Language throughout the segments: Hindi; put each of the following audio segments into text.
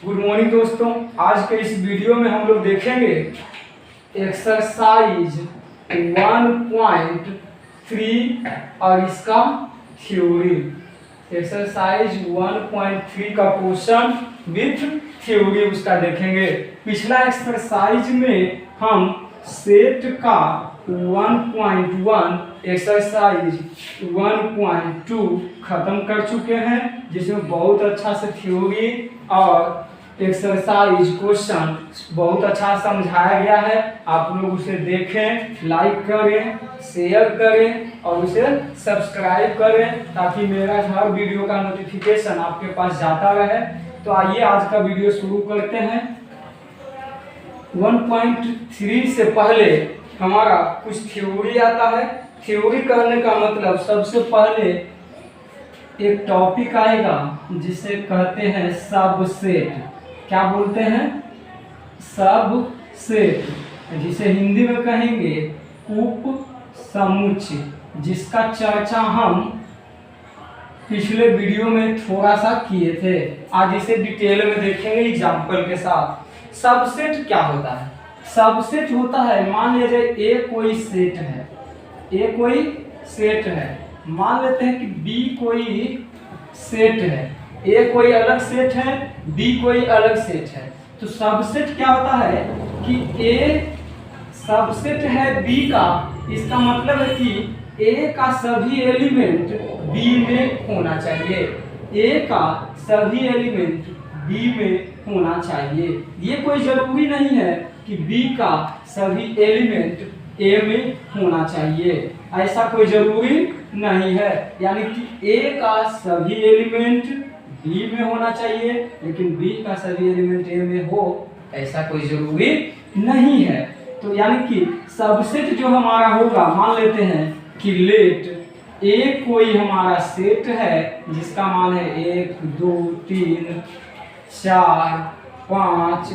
गुड मॉर्निंग दोस्तों। आज के इस वीडियो में हम लोग देखेंगे एक्सरसाइज 1.3 और इसका थ्योरी। एक्सरसाइज 1.3 का क्वेश्चन विथ थ्योरी उसका देखेंगे। पिछला एक्सरसाइज में हम सेट का 1.1 एक्सरसाइज 1.2 खत्म कर चुके हैं, जिसमें बहुत अच्छा से थ्योरी और एक्सरसाइज क्वेश्चन बहुत अच्छा समझाया गया है। आप लोग उसे देखें, लाइक करें, शेयर करें और उसे सब्सक्राइब करें ताकि मेरा हर वीडियो का नोटिफिकेशन आपके पास जाता रहे। तो आइए आज का वीडियो शुरू करते हैं। 1.3 से पहले हमारा कुछ थ्योरी आता है। थ्योरी करने का मतलब सबसे पहले एक टॉपिक आएगा जिसे कहते हैं सबसेट। क्या बोलते हैं? सबसेट, जिसे हिंदी में कहेंगे उप समुच्चय, जिसका चर्चा हम पिछले वीडियो में थोड़ा सा किए थे। आज इसे डिटेल में देखेंगे एग्जाम्पल के साथ। सबसेट क्या होता है? सबसेट होता है, मान लीजिए ए कोई सेट है, ए कोई सेट है, मान लेते हैं कि बी कोई सेट है, ए कोई अलग सेट है, बी कोई अलग सेट है। तो सबसेट क्या होता है कि ए सबसेट है बी का, इसका मतलब है कि ए का सभी एलिमेंट बी में होना चाहिए, ए का सभी एलिमेंट बी में होना चाहिए। ये कोई जरूरी नहीं है कि बी का सभी एलिमेंट ए में होना चाहिए, ऐसा कोई जरूरी नहीं है। यानी कि ए का सभी एलिमेंट बी में होना चाहिए, लेकिन बी का सभी एलिमेंट ए में हो, ऐसा कोई जरूरी नहीं है। तो यानी कि सबसेट जो हमारा होगा, मान लेते हैं कि लेट ए कोई हमारा सेट है जिसका मान है 1 2 3 4 5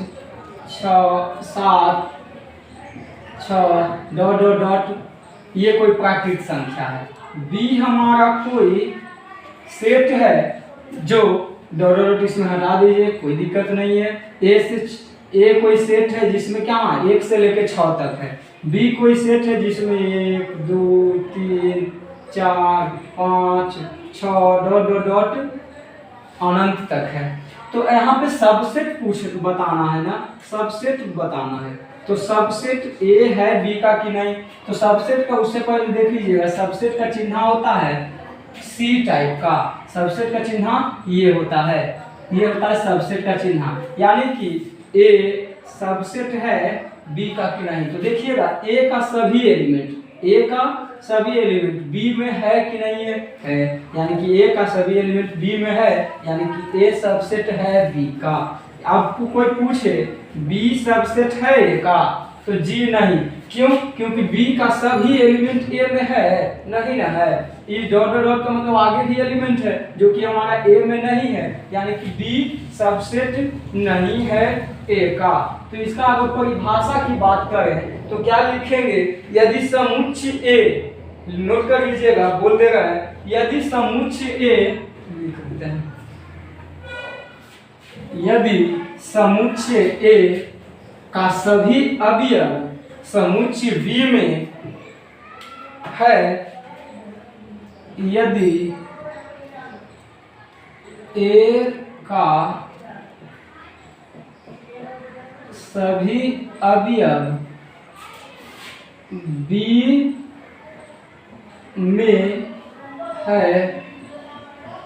6 7 6 डॉट डॉट डॉट, ये कोई प्राकृतिक संख्या है। बी हमारा कोई सेट है जो डॉट डॉट इसमें हटा दीजिए, कोई दिक्कत नहीं है। ए कोई सेट है जिसमें क्या 1 से लेकर 6 तक है। बी कोई सेट है जिसमें 1 2 3 4 5 6 डॉट डॉट डॉट अनंत तक है। तो यहाँ पे सबसेट बताना है ना, सबसेट बताना है। तो सबसेट ए है बी का कि नहीं, तो सबसेट का उससे पहले देख लीजिएगा, सबसेट का चिन्ह होता है सी टाइप का। सबसेट का चिन्ह ये होता है, ये होता है सबसेट का चिन्ह। यानी कि ए सबसेट है बी का कि नहीं, तो देखिएगा ए का सभी एलिमेंट, ए का सभी एलिमेंट बी में है कि नहीं है, यानी कि ए का सभी एलिमेंट बी में है, यानी कि ए सबसेट है बी का। आपको कोई पूछे बी सबसेट है ए का, तो जी नहीं। क्यों? क्योंकि बी का सभी एलिमेंट ए में है, नहीं ना है। ये डॉट डॉट डॉट का मतलब आगे भी एलिमेंट है जो कि हमारा ए में नहीं है, यानी कि बी सबसेट नहीं है ए का। तो इसका अगर परिभाषा की बात करें तो क्या लिखेंगे? यदि समुच्चय ए, नोट कर लीजिएगा, बोल दे रहा है, यदि समुच्चय ए, लिख देते हैं, यदि समुच्चय ए का सभी अवयव समुच्चय V में है, यदि ए का सभी अवयव B में है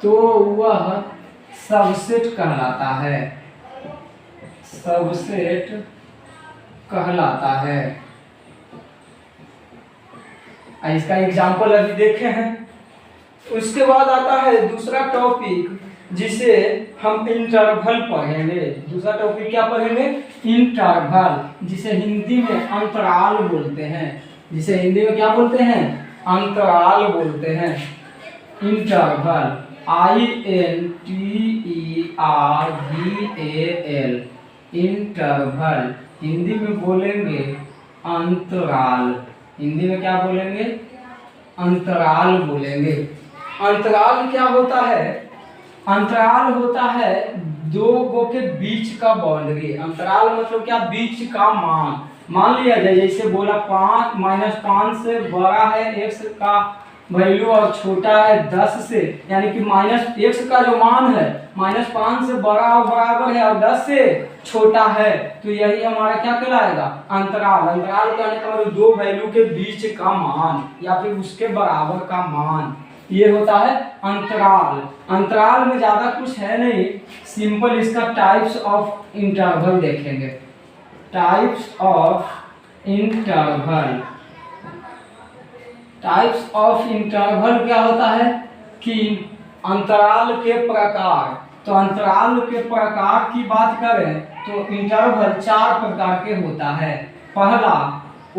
तो वह सबसेट कहलाता है, सबसेट कहलाता है। इसका एग्जाम्पल अभी देखे हैं। उसके बाद आता है दूसरा टॉपिक जिसे हम इंटरवल पढ़ेंगे। दूसरा टॉपिक क्या पढ़ेंगे? इंटरवल, जिसे हिंदी में अंतराल बोलते हैं, जिसे हिंदी में क्या बोलते हैं? अंतराल बोलते हैं। Interval, INTERVAL, interval. हिंदी में बोलेंगे अंतराल, हिंदी में क्या बोलेंगे? अंतराल बोलेंगे। अंतराल क्या होता है? अंतराल होता है दो गो के बीच का बाउंड्री। अंतराल मतलब क्या, बीच का मान। मान लिया जाए जैसे बोला 5 -5 से बड़ा है x का वैल्यू और छोटा है 10 से, यानी कि -x का जो मान है -5 से बड़ा और बराबर है और 10 से छोटा है, तो यही हमारा क्या कहलाएगा, अंतराल। अंतराल कहने का मतलब दो वैल्यू के बीच का मान या फिर उसके बराबर का मान, ये होता है अंतराल। अंतराल में ज्यादा कुछ है नहीं, सिंपल इसका टाइप्स ऑफ इंटरवल देखेंगे। Types of interval, types of interval क्या होता है कि अंतराल के प्रकार। तो अंतराल के प्रकार की बात करें तो इंटरवल 4 प्रकार के होता है। पहला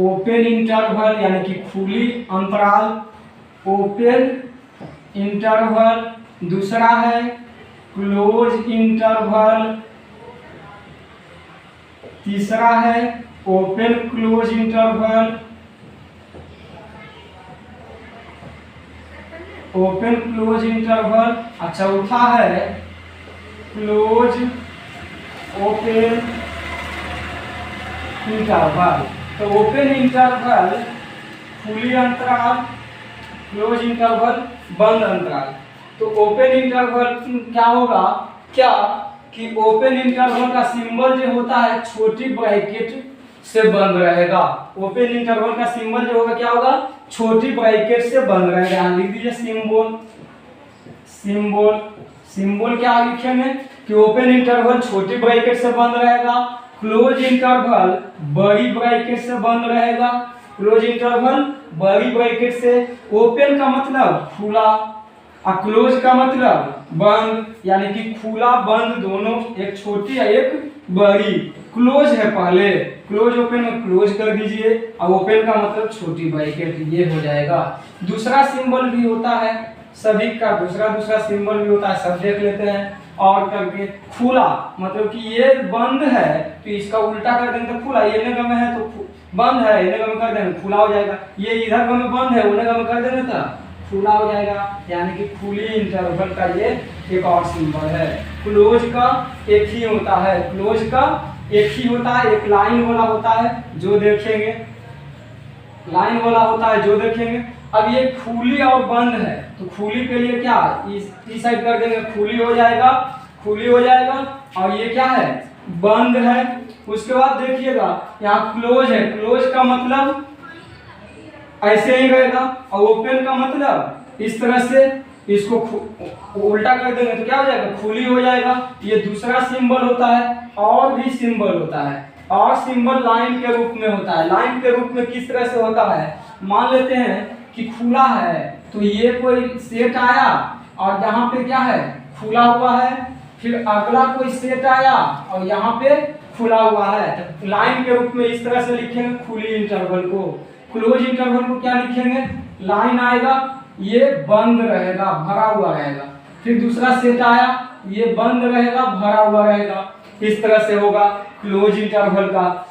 ओपन इंटरवल यानी कि खुली अंतराल, ओपन इंटरवल। दूसरा है क्लोज इंटरवल। तीसरा है open close interval, open close interval. चौथा है क्लोज ओपन इंटरवल। तो ओपन इंटरवल खुली अंतराल, क्लोज इंटरवल बंद अंतराल। तो ओपन इंटरवल क्या होगा, क्या कि ओपन इंटरवल का सिंबल जो होता है छोटी ब्रैकेट से बंद रहेगा। ओपन इंटरवल का सिंबल जो होगा क्या होगा, छोटी ब्रैकेट से बंद रहेगा। यहाँ लिख दीजिए सिंबल। सिंबल सिंबल क्या लिखेंगे कि ओपन इंटरवल छोटी ब्रैकेट से बंद रहेगा, क्लोज इंटरवल बड़ी ब्रैकेट से बंद रहेगा। क्लोज इंटरवल बड़ी ब्रैकेट से, ओपन का मतलब खुला और क्लोज का मतलब बंद, यानी कि खुला बंद दोनों, एक छोटी और एक बड़ी। क्लोज है पहले, क्लोज ओपन में क्लोज कर दीजिए और ओपन का मतलब छोटी ब्रैकेट, ये हो जाएगा। दूसरा सिंबल भी होता है सभी का, दूसरा सिंबल भी होता है, सब देख लेते हैं। और करके खुला मतलब कि ये बंद है तो इसका उल्टा कर देंगे तो खुला, ये नगम है तो बंद है, ये नगम कर देंगे खुला हो जाएगा। ये इधर में बंद है, वो नगम कर देंगे तो खुला हो जाएगा, यानी कि खुली इंटरवल का ये एक और सिंबल है। क्लोज का एक ही होता है, क्लोज का एक ही होता है, एक लाइन वाला होता है जो देखेंगे, लाइन वाला होता है जो देखेंगे। अब ये खुली और बंद है तो खुली के लिए क्या, इस साइड कर देंगे, खुली हो जाएगा, खुली हो जाएगा। और ये क्या है, बंद है। उसके बाद देखिएगा यहाँ क्लोज है, क्लोज का मतलब ऐसे ही रहेगा और ओपन का मतलब इस तरह से, इसको उल्टा कर देंगे तो क्या हो जाएगा, खुली हो जाएगा। ये दूसरा सिंबल होता है। और भी सिंबल होता है, और सिंबल लाइन के रूप में होता है। लाइन के रूप में किस तरह से होता है, मान लेते हैं कि खुला है तो ये कोई सेट आया और यहाँ पे क्या है, खुला हुआ है, फिर अगला कोई सेट आया और यहाँ पे खुला हुआ है, तो लाइन के रूप में इस तरह से लिखेंगे खुली इंटरवल को। क्लोज इंटरवल को क्या लिखेंगे, लाइन आएगा, ये बंद रहेगा, भरा हुआ रहेगा, फिर दूसरा सेट आया, ये बंद रहेगा, भरा हुआ रहेगा, इस तरह से होगा क्लोज इंटरवल का।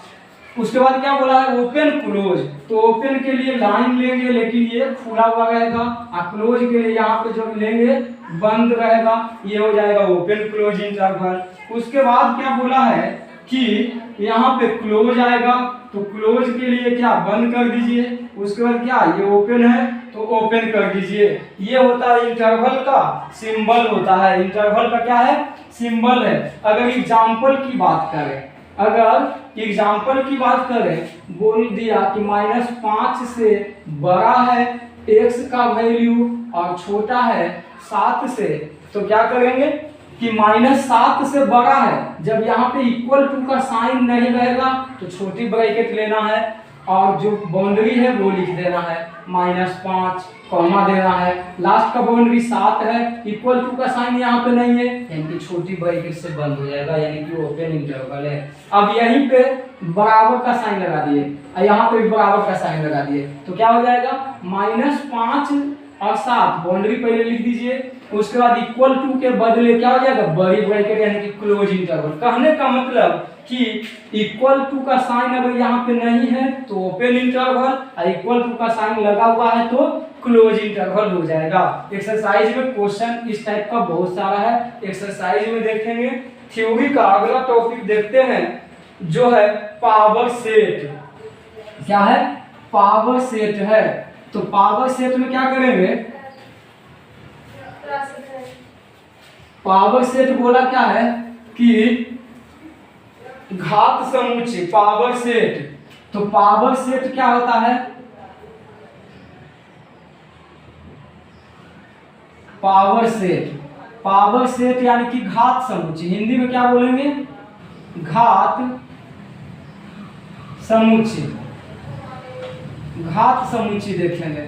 उसके बाद क्या बोला है, ओपन क्लोज। तो ओपन के लिए लाइन लेंगे लेकिन ये खुला हुआ रहेगा, और क्लोज के लिए यहाँ पे जो लेंगे बंद रहेगा, ये हो जाएगा ओपन क्लोज इंटरवल। उसके बाद क्या बोला है कि यहाँ पे क्लोज आएगा तो क्लोज के लिए क्या, बंद कर दीजिए। उसके बाद क्या, ये ओपन है तो ओपन कर दीजिए। ये होता है इंटरवल का सिंबल होता है, इंटरवल का क्या है, सिंबल है। अगर एग्जाम्पल की बात करें, अगर एग्जाम्पल की बात करें, बोल दिया कि -5 से बड़ा है x का वैल्यू और छोटा है 7 से, तो क्या करेंगे कि -7 से बड़ा है, जब यहाँ पे इक्वल टू का साइन नहीं रहेगा तो छोटी ब्रैकेट लेना है और जो बाउंड्री है वो लिख देना है -5, कॉमा देना है। लास्ट का बाउंड्री 7 है, इक्वल टू का साइन यहाँ पे नहीं है, यानी कि छोटी ब्रैकेट से बंद हो जाएगा, यानी कि ओपन इंटरवल है। अब यहीं पे बराबर का साइन लगा दिए और यहाँ पे भी बराबर का साइन लगा दिए, तो क्या हो जाएगा, -5 और 7 बाउंड्री पहले लिख दीजिए। उसके बाद इक्वल टू के बदले क्या हो जाएगा, बड़ी ब्रैकेट यानी कि क्लोज इंटरवल। कहने का मतलब कि इक्वल टू का साइन अगर यहाँ पे नहीं है तो ओपन इंटरवल, और इक्वल टू का साइन लगा हुआ है तो क्लोज इंटरवल हो जाएगा। एक्सरसाइज में क्वेश्चन इस टाइप का बहुत सारा है, एक्सरसाइज में देखेंगे। थ्योरी का अगला टॉपिक देखते हैं जो है पावर सेट। क्या है? पावर सेट है। तो पावर सेट में क्या करेंगे? पावर सेट बोला क्या है कि घात समुच्चय, पावर सेट। तो पावर सेट क्या होता है? पावर सेट, पावर सेट यानी कि घात समुच्चय। हिंदी में क्या बोलेंगे? घात समुच्चय। घात समुच्चय देखेंगे।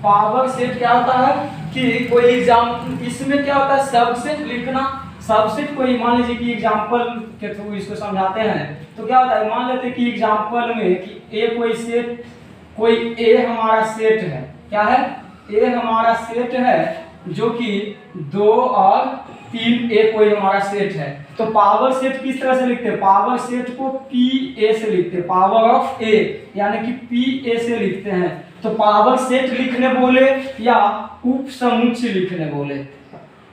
पावर सेट क्या होता है कि कोई एग्जाम, इसमें क्या होता है सबसेट लिखना। सबसेट कोई मान लीजिए कि एग्जाम्पल के थ्रू इसको समझाते हैं तो क्या होता है, मान लेते हैं कि एग्जाम्पल में कि ए कोई सेट, कोई ए हमारा सेट है। क्या है? ए हमारा सेट है जो कि 2 और 3 ए कोई हमारा सेट है। तो पावर सेट किस तरह से लिखते हैं? पावर सेट को पी ए से लिखते हैं, पावर ऑफ ए यानी कि पी ए से लिखते हैं। तो पावर सेट लिखने बोले या उप समुच्चय लिखने बोले,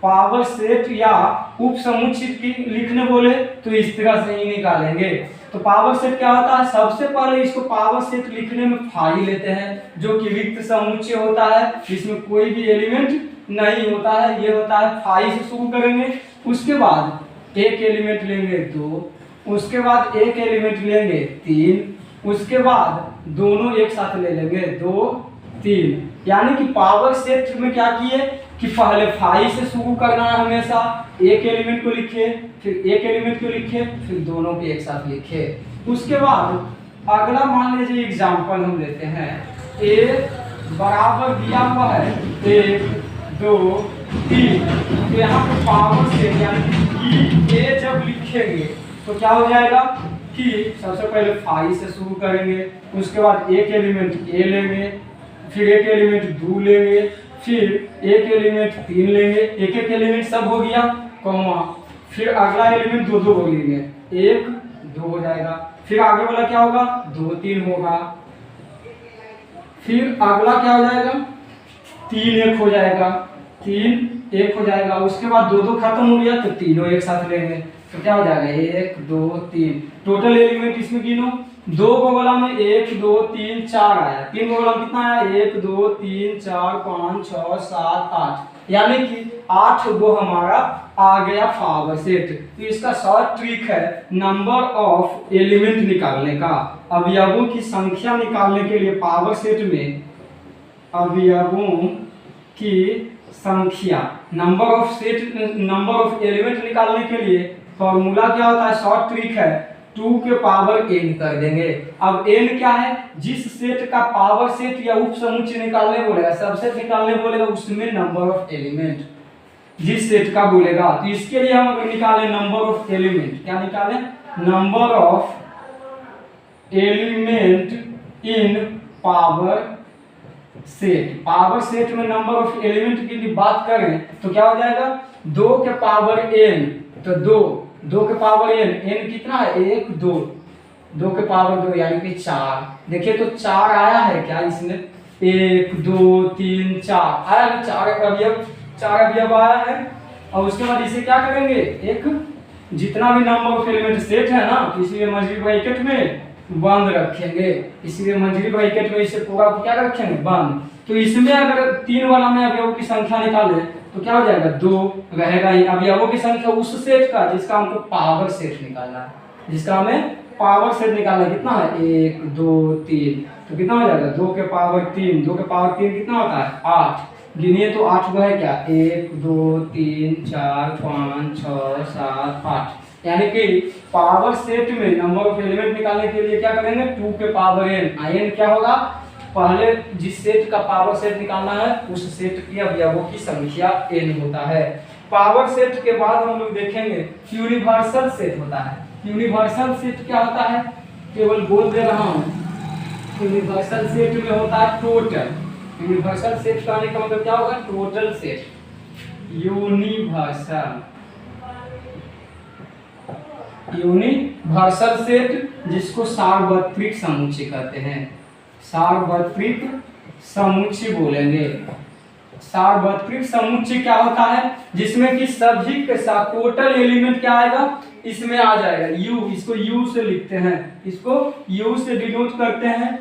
पावर सेट या उप समुच्चय लिखने बोले तो इस तरह से ही निकालेंगे। तो पावर सेट क्या होता है? सबसे पहले इसको पावर सेट लिखने में फाई लेते हैं जो कि रिक्त समुच्चय होता है, जिसमें कोई भी एलिमेंट नहीं होता है। ये होता है फाई से शुरू करेंगे, उसके बाद एक एलिमेंट लेंगे 2, उसके बाद एक एलिमेंट लेंगे 3, उसके बाद दोनों एक साथ ले लेंगे 2 3। यानी कि पावर सेट में क्या किए कि पहले फाई से शुरू करना है हमेशा। एक एलिमेंट को लिखे, फिर एक एलिमेंट को लिखे, फिर दोनों को एक साथ लिखे। उसके बाद अगला मान लीजिए एग्जाम्पल हम लेते हैं, ए बराबर दिया हुआ है 1 2 3। तो यहाँ पे पावर सेट यानी कि ए जब लिखेंगे तो क्या हो जाएगा कि सबसे पहले फाई से शुरू करेंगे, उसके बाद एक एलिमेंट ए लेंगे, फिर एक एलिमेंट 2 लेंगे, फिर एक एलिमेंट 3 लेंगे, एक एक एलिमेंट सब हो गया कॉमा, फिर अगला एलिमेंट 2 2 हो लेंगे, 1 2 हो जाएगा। फिर आगे वाला क्या होगा? 2 3 होगा। फिर अगला क्या हो जाएगा? 3 1 हो जाएगा, 3 1 हो जाएगा। उसके बाद 2 2 खत्म हो गया तो तीनों एक साथ लेंगे तो क्या हो जाएगा? 1 2 3। टोटल एलिमेंट इसमें गिनो, 2 बगला में 1 2 3 4 आया, 3 बगला में कितना आया? 1 2 3 4 5 6 7 8, यानी कि 8 गो हमारा आ गया पावर सेट। तो इसका शॉर्ट ट्रिक है नंबर ऑफ एलिमेंट निकालने का। अवयवों की संख्या निकालने के लिए पावर सेट में अवयवों की संख्या, number of set, number of element निकालने के लिए फॉर्मूला क्या होता है? शॉर्ट ट्रिक है 2 के पावर n कर देंगे। अब n क्या है? जिस सेट का पावर सेट या उप समुच्चय निकालने बोलेगा, सबसेट निकालने बोलेगा, उसमें नंबर ऑफ एलिमेंट जिस सेट का बोलेगा। तो इसके लिए हम अगर निकालें नंबर ऑफ एलिमेंट, क्या निकालें? Number of element in power set. Power set में नंबर ऑफ एलिमेंट की बात करें तो क्या हो जाएगा? 2 के पावर n, तो 2 के पावर n कितना है? 1 2, 2 के पावर 2 यानी कि 4। देखिए तो 4 आया है क्या इसमें? 1 2 3 4 आया है, 4 अवयव आया है। और उसके बाद इसे क्या करेंगे? एक जितना भी नंबर ऑफ एलिमेंट सेट है ना, इसलिए मंजरी ब्रैकेट में बंद रखेंगे, इसलिए मंजरी ब्रैकेट में इसे पूरा क्या रखेंगे? बंद। तो इसमें अगर 3 वाला में अवयवों की संख्या निकाले तो क्या हो जाएगा? 2 रहेगा ही अवयवों की संख्या उस सेट का जिसका हमको पावर सेट निकालना है, जिसका हमें पावर सेट निकालना कितना है? 1 2 3। तो कितना हो जाएगा? 2 के पावर 3, 2 के पावर 3 कितना होता है? 8। गिनिए तो 8 गो है क्या? 1 2 3 4 5 6 7 8। यानी कि पावर सेट में नंबर ऑफ एलिमेंट निकालने के लिए क्या करेंगे? 2 के पावर n। n क्या होगा? पहले जिस सेट का पावर सेट निकालना है उस सेट की अवयवों की संख्या n होता है। पावर सेट के बाद हम लोग देखेंगे यूनिवर्सल सेट होता है। यूनिवर्सल सेट क्या होता है? केवल बोल दे रहा हूँ, यूनिवर्सल सेट में होता है टोटल। यूनिवर्सल सेट कहने का मतलब क्या होगा? Total set. Universal universal set, जिसको सार्वत्रिक समुच्चय कहते हैं। सार्वत्रिक समुच्चय बोलेंगे। सार्वत्रिक समुच्चय क्या होता है, जिसमें कि सभी के साथ टोटल एलिमेंट क्या आएगा, इसमें आ जाएगा यू। इसको यू से लिखते हैं, इसको यू से डिनोट करते हैं।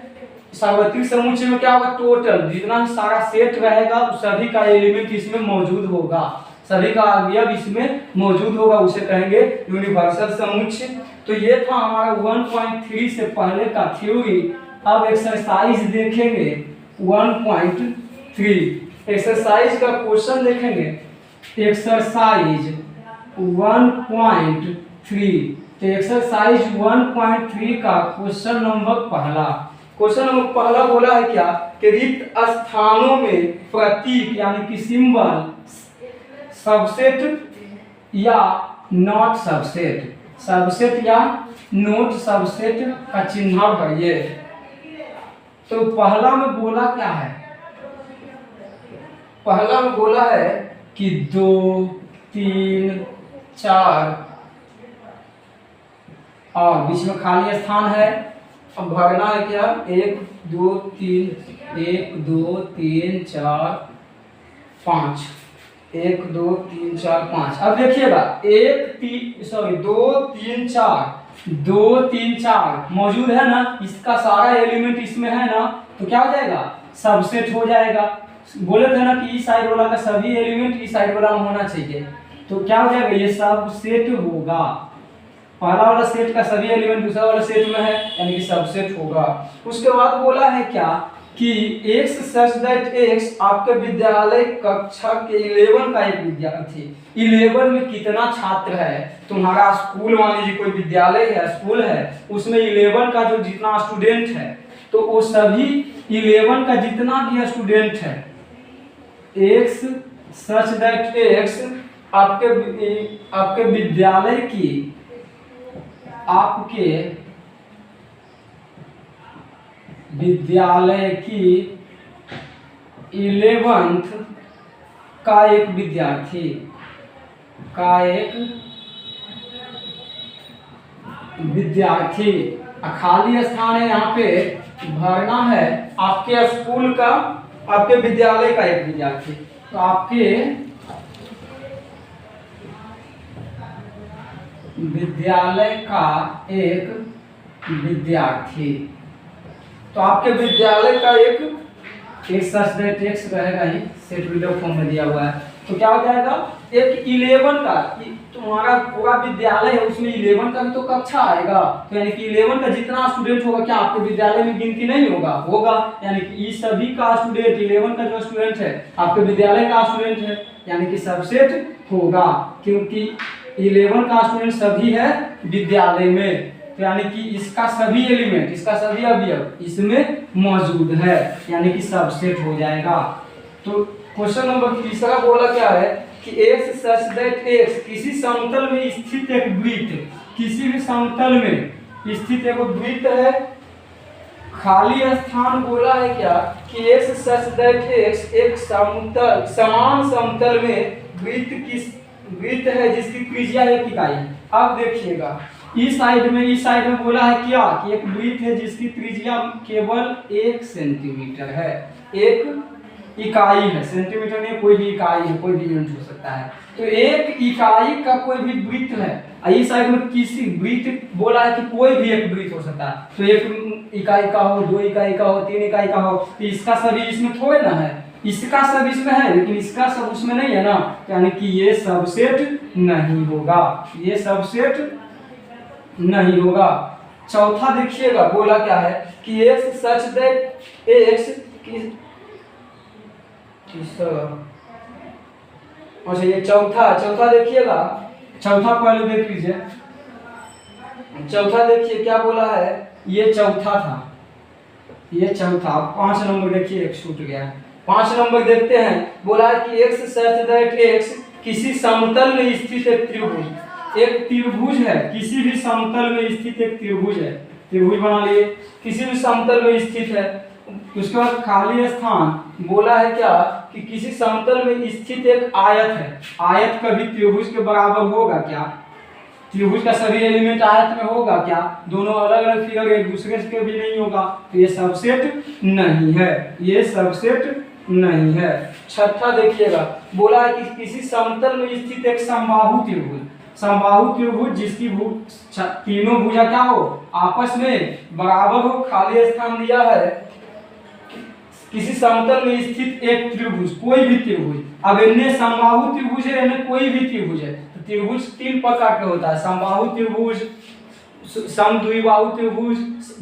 सार्वत्रिक समुच्चय में क्या होगा, टोटल जितना सारा सेट रहेगा सभी का एलिमेंट इसमें मौजूद होगा, सभी का अवयव इसमें मौजूद होगा, उसे कहेंगे यूनिवर्सल समुच्चय। तो ये था हमारा 1.3 से पहले का थ्योरी। अब एक्सरसाइज देखेंगे 1.3। एक्सरसाइज का क्वेश्चन देखेंगे, एक्सरसाइज 1.3। तो एक्सरसाइज 1.3 का क्वेश्चन नंबर पहला बोला है क्या कि रिक्त स्थानों में प्रतीक यानी कि सिंबल, सबसेट या नॉट सबसेट, सबसेट या नोट सबसेट का चिन्ह भरिए। तो पहला में बोला क्या है, पहला में बोला है कि 2 3 4 और बीच में खाली स्थान है। अब भरना है क्या, 1 2 3 1 2 3 4 5 1 2 3 4 5। अब देखिएगा 2 3 4 मौजूद है ना, इसका सारा एलिमेंट इसमें है ना, तो क्या हो जाएगा, सबसेट हो जाएगा। बोले थे ना कि इस साइड वाला का सभी एलिमेंट इस साइड वाला में होना चाहिए, तो क्या हो जाएगा, ये सबसेट होगा। पहला वाला सेट का सभी एलिमेंट दूसरा वाला सेट में है, यानी कि सबसेट होगा। उसके बाद बोला है क्या कि x सच दैट x आपके विद्यालय कक्षा के 11 का एक विद्यार्थी, 11 में कितना छात्र है, तुम्हारा स्कूल मान लीजिए कोई विद्यालय है, स्कूल है, उसमें 11 का जो जितना स्टूडेंट है, तो वो सभी 11 का जितना भी स्टूडेंट है, x सच दैट x आपके विद्यालय की, आपके विद्यालय की 11th का एक विद्यार्थी खाली स्थान है, यहाँ पे भरना है आपके स्कूल का, आपके विद्यालय का एक विद्यार्थी। तो आपके विद्यालय का एक विद्यार्थी, तो आपके विद्यालय का एक सच दैट x रहेगा ही, सेट बिल्डअप फॉर्म में दिया हुआ है। तो क्या हो जाएगा, एक 11 का, तुम्हारा पूरा विद्यालय है उसमें 11 का भी तो कक्षा आएगा, तो यानी कि 11 का जितना स्टूडेंट होगा, क्या आपके विद्यालय में गिनती नहीं होगा, यानी कि इस सभी का स्टूडेंट 11 का जो स्टूडेंट है आपके विद्यालय का स्टूडेंट है, यानी कि सबसेट होगा, क्योंकि 11 का स्टूडेंट सभी है विद्यालय में, तो यानी कि इसका सभी एलिमेंट, इसका सभी अवयव इसमें मौजूद है, यानी कि सबसेट हो जाएगा। तो क्वेश्चन नंबर तीसरा बोला क्या है कि x सच दैट x किसी समतल में स्थित एक वृत्त, किसी भी समतल में स्थित एक वृत्त है, खाली स्थान बोला है क्या कि x सच दैट x एक समतल, समान समतल में वृत्त है जिसकी त्रिज्या 1 इकाई है। अब देखिएगा इस साइड में बोला है क्या कि एक वृत्त है जिसकी त्रिज्या केवल 1 सेंटीमीटर है, 1 इकाई है, सेंटीमीटर नहीं कोई भी इकाई है, कोई भी यूनिट हो सकता है। तो 1 इकाई का कोई भी वृत्त है, इस साइड में किसी वृत्त बोला है कि कोई भी एक वृत्त हो सकता है, तो 1 इकाई का हो, 2 इकाई का हो, 3 इकाई का हो, तो इसका सभी इसमें थोड़े ना है, इसका सब इसमें है लेकिन इसका सब उसमें नहीं है ना, यानी कि ये सबसेट नहीं होगा, ये सबसेट नहीं होगा। चौथा देखिएगा बोला क्या है कि x सच दैट x अच्छा ये चौथा देखिएगा, चौथा पहले देख लीजिए, चौथा देखिए क्या बोला है, ये चौथा था, ये चौथा। 5 नंबर देखिए एक छूट गया, 5 नंबर देखते हैं, बोला है कि x सच दैट x किसी समतल में स्थित एक त्रिभुज, एक त्रिभुज है, किसी भी समतल में स्थित एक त्रिभुज है, त्रिभुज बना लिए, किसी भी समतल में स्थित है। उसके बाद खाली स्थान बोला है क्या कि किसी समतल में स्थित एक आयत है, आयत कभी त्रिभुज के बराबर होगा क्या, त्रिभुज का सभी एलिमेंट आयत में होगा क्या? दोनों अलग अलग फिगर एक दूसरे के भी नहीं होगा, तो ये सबसेट नहीं है, ये सबसेट नहीं है। छठा देखिएगा, बोला है कि किसी समतल में स्थित एक समबाहु त्रिभुज, समबाहु त्रिभुज जिसकी तीनों भुजा क्या हो, आपस में बराबर हो, खाली स्थान दिया है। किसी समतल में स्थित एक त्रिभुज, कोई भी त्रिभुज, अब इन्हें समबाहु त्रिभुज है, इन्हें कोई भी त्रिभुज है, तो त्रिभुज तीन प्रकार के होता है, समबाहु त्रिभुज, समद्विबाहु त्रिभुज,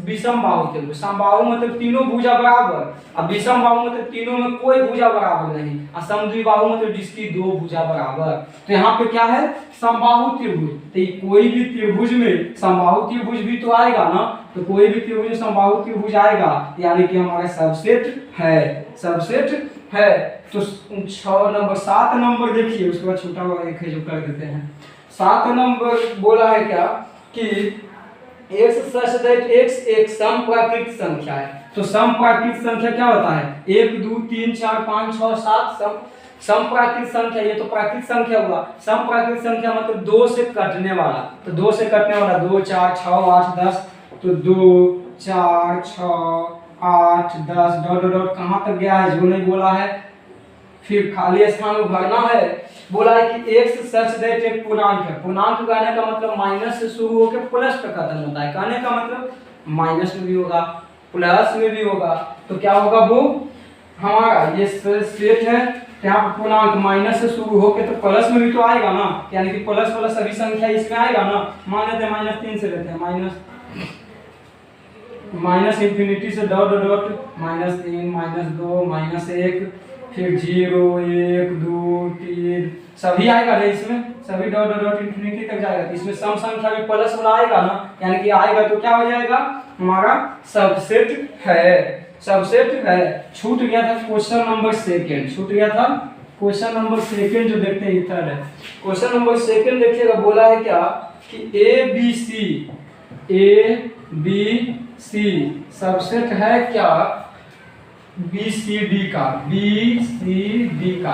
विषम बाहु त्रिभुज। समबाहु मतलब तीनों भुजा बराबर, अब विषम बाहु मतलब तीनों में कोई भुजा बराबर नहीं, और समद्विबाहु मतलब जिसकी दो भुजा बराबर। तो यहाँ पे क्या है, समबाहु त्रिभुज, तो कोई भी त्रिभुज में समबाहु त्रिभुज भी तो आएगा ना, तो कोई भी त्रिभुज में समबाहु त्रिभुज आएगा, यानी कि हमारा सबसेट है, सबसेट है। तो 6 नंबर 7 नंबर देखिए, उसके बाद छोटा वाला एक है जो कर देते हैं। 7 नंबर बोला है क्या कि x such that x एक समप्राकृत संख्या है। तो समप्राकृत संख्या क्या होता है, 1 2 3 4 5 6 7 समप्राकृत संख्या, ये तो प्राकृत संख्या हुआ। समप्राकृत संख्या मतलब 2 से कटने वाला, तो 2 से कटने वाला 2 4 6 8 10, तो 2 4 6 8 10 डॉट डॉट डॉट कहाँ तक गया है जो नहीं बोला है, फिर खाली स्थान में भरना है। बोला है कि x सच दैट एक पूर्णांक है, पूर्णांक कहने का मतलब माइनस से शुरू होकर प्लस तक खत्म होता है, कहने का मतलब माइनस में भी होगा प्लस में भी होगा, तो क्या होगा वो हमारा ये सेट है। यहाँ पर पूर्णांक माइनस से शुरू होकर तो प्लस में भी तो आएगा ना, यानी कि प्लस प्लस सभी संख्या इसमें आएगा ना। मान लेते हैं -3 से लेते हैं, माइनस इंफिनिटी से डॉट डॉट डॉट -3 -2 -1, फिर 0 1 2 3 सभी आएगा ना इसमें, सभी डॉट डॉट डॉट इंफिनिटी तक जाएगा, तो इसमें सम संख्या भी प्लस वाला आएगा ना, यानी कि आएगा तो क्या हो जाएगा, हमारा सबसेट है, सबसेट है। छूट गया था क्वेश्चन नंबर 2, छूट गया था क्वेश्चन नंबर 2 जो देखते हैं थर्ड है। क्वेश्चन नंबर 2 देखिएगा, बोला है क्या कि ए बी सी सबसेट है क्या, BCD का, BCD का।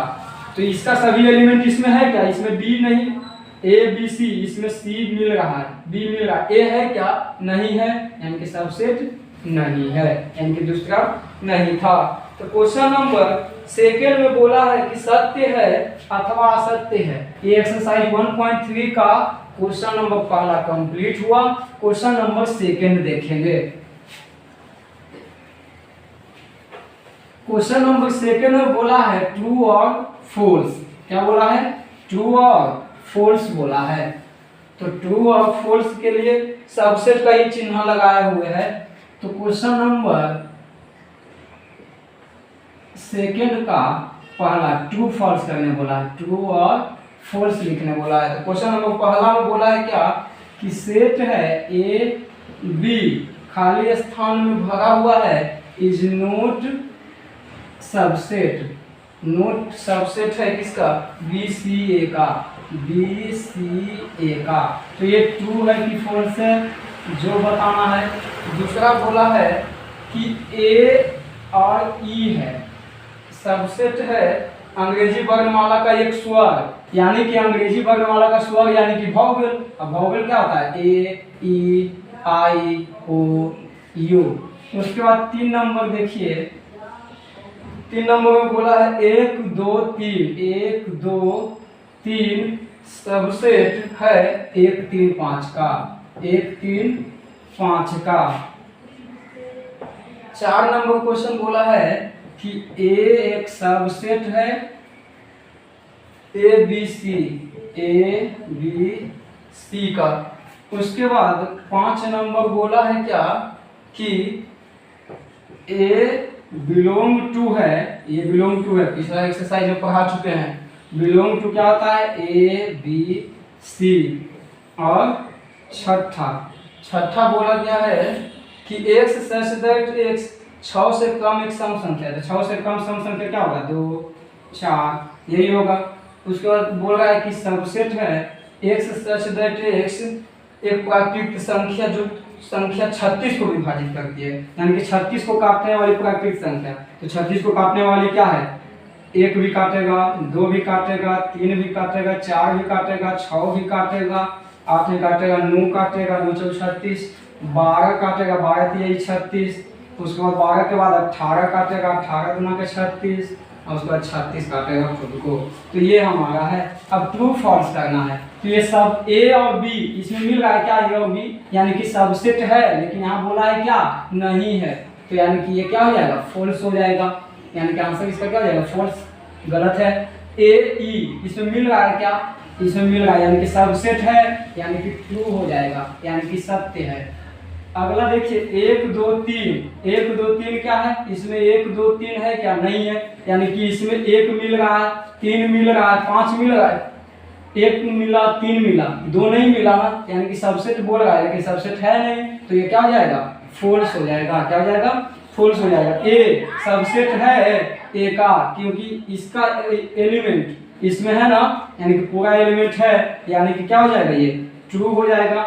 तो इसका सभी एलिमेंट इसमें है क्या, इसमें B नहीं, ABC, इसमें C मिल रहा है, B मिल रहा है, A है क्या, नहीं है, यानी कि सबसेट नहीं है, यानी कि दूसरा नहीं था। तो क्वेश्चन नंबर 2 में बोला है कि सत्य है अथवा असत्य है। ये एक्सरसाइज 1.3 का क्वेश्चन नंबर पहला कंप्लीट हुआ। क्वेश्चन नंबर 2 देखेंगे। क्वेश्चन नंबर 2 में बोला है ट्रू और फॉल्स, क्या बोला है, ट्रू और फॉल्स बोला है। तो ट्रू और फॉल्स के लिए सबसेट का ही चिन्ह लगाए हुए है। तो क्वेश्चन नंबर 2 का पहला ट्रू फॉल्स करने बोला है, ट्रू और फॉल्स लिखने बोला है। तो क्वेश्चन नंबर पहला में बोला है क्या कि सेट है ए बी खाली स्थान में भरा हुआ है, is note subset, note subset है किसका, BCA का, BCA का। तो ये ट्रू है कि फॉल्स है जो बताना है। दूसरा बोला है कि A और E है, सबसेट है अंग्रेजी वर्णमाला का एक स्वर, यानी कि अंग्रेजी वर्णमाला का स्वर यानी कि वॉवेल। अब वॉवेल क्या होता है, A E I O U। उसके बाद 3 नंबर देखिए, 3 नंबर में बोला है 1 2 3, 1 2 3 सबसेट है 1 3 5 का, 1 3 5 का। 4 नंबर क्वेश्चन बोला है कि A एक सबसेट है ABC का। उसके बाद 5 नंबर बोला है क्या कि A बिलोंग टू है, ये बिलोंग टू है, पिछला एक्सरसाइज में पढ़ा चुके हैं। बिलोंग टू क्या होता है, ABC। और छठा बोला गया है कि x सच दैट x 6 से कम एक सम संख्या है। 6 से कम सम संख्या क्या होगा, 2 4 यही होगा। उसके बाद बोल रहा है कि सबसेट है x सच दैट x एक प्राकृत संख्या जो संख्या 36 को विभाजित करती है, यानी कि 36 को काटने वाली प्राकृत संख्या। तो 36 को काटने वाली क्या है, 1 भी काटेगा, 2 भी काटेगा, 3 भी काटेगा, 4 भी काटेगा, 6 भी काटेगा, 8 नहीं काटेगा, 9 काटेगा, 9 चौक 36, 12 काटेगा, 12 तिया 36, उसके बाद 12 के बाद 18 काटेगा, 18 गुना के 36, और उसके बाद 36 काटेगा खुद को। तो ये हमारा है। अब ट्रू फॉल्स करना है। तो ये सब ए और बी इसमें मिल रहा है क्या, ए और बी, यानी कि सबसेट है, लेकिन यहाँ बोला है क्या, नहीं है। तो यानी कि ये क्या हो जाएगा, फॉल्स हो जाएगा, यानी कि आंसर इसका क्या हो जाएगा, फॉल्स, गलत है। ए ई इसमें मिल रहा है क्या, इसमें मिल रहा है, यानी कि सबसेट है, यानी कि ट्रू हो जाएगा, यानी कि सत्य है। अगला देखिए 1 2 3, 1 2 3 क्या है, इसमें 1 2 3 है क्या, नहीं है, यानी कि इसमें 1 मिल रहा है, 3 मिल रहा है, 5 मिल रहा है, 1 मिला 3 मिला, 2 नहीं मिला ना, यानी कि सबसेट बोल रहा है, लेकिन सबसेट है नहीं, तो ये क्या हो जाएगा, फॉल्स हो जाएगा। क्या हो जाएगा, फॉल्स हो जाएगा। ए सबसेट है ए का, क्योंकि इसका एलिमेंट इसमें है ना, यानी कि पूरा एलिमेंट है, यानी कि क्या हो जाएगा, ये ट्रू हो जाएगा।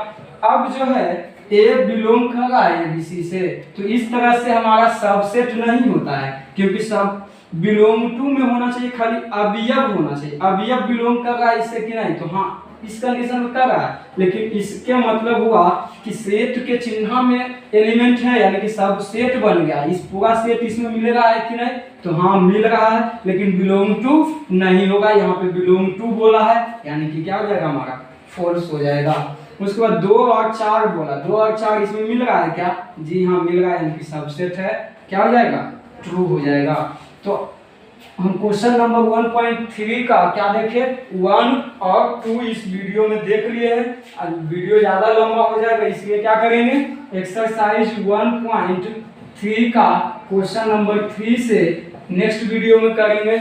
अब जो है ए बिलोंग कर रहा है एबीसी से, तो इस तरह से हमारा सबसेट नहीं होता है, क्योंकि सब बिलोंग टू में होना चाहिए, खाली अवयव होना चाहिए। अवयव बिलोंग कर रहा है इससे कि नहीं, तो हाँ इस कंडीशन में कर रहा है, लेकिन इसके मतलब हुआ कि सेट के चिन्ह में एलिमेंट है, यानी कि सब सेट बन गया। इस पूरा सेट इसमें मिल रहा है कि नहीं, तो हाँ मिल रहा है, लेकिन बिलोंग टू नहीं होगा, यहाँ पे बिलोंग टू बोला है, यानी कि क्या हो जाएगा, हमारा फॉल्स हो जाएगा। उसके बाद 2 और 4 बोला, 2 और 4 इसमें मिल रहा है क्या, जी हाँ मिल रहा है, यानी कि सबसेट है, क्या हो जाएगा, ट्रू हो जाएगा। तो हम क्वेश्चन नंबर 1.3 का क्या देखे, 1 और 2 इस वीडियो में देख लिए हैं। अब वीडियो ज़्यादा लंबा हो जाएगा, इसलिए क्या करेंगे, एक्सरसाइज 1.3 का क्वेश्चन नंबर 3 से नेक्स्ट वीडियो में करेंगे।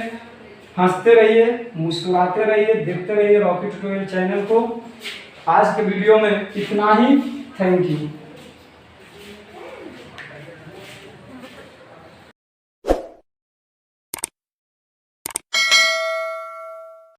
हंसते रहिए, मुस्कुराते रहिए, देखते रहिए रॉकी ट्यूटोरियल चैनल को। आज के वीडियो में इतना ही, थैंक यू।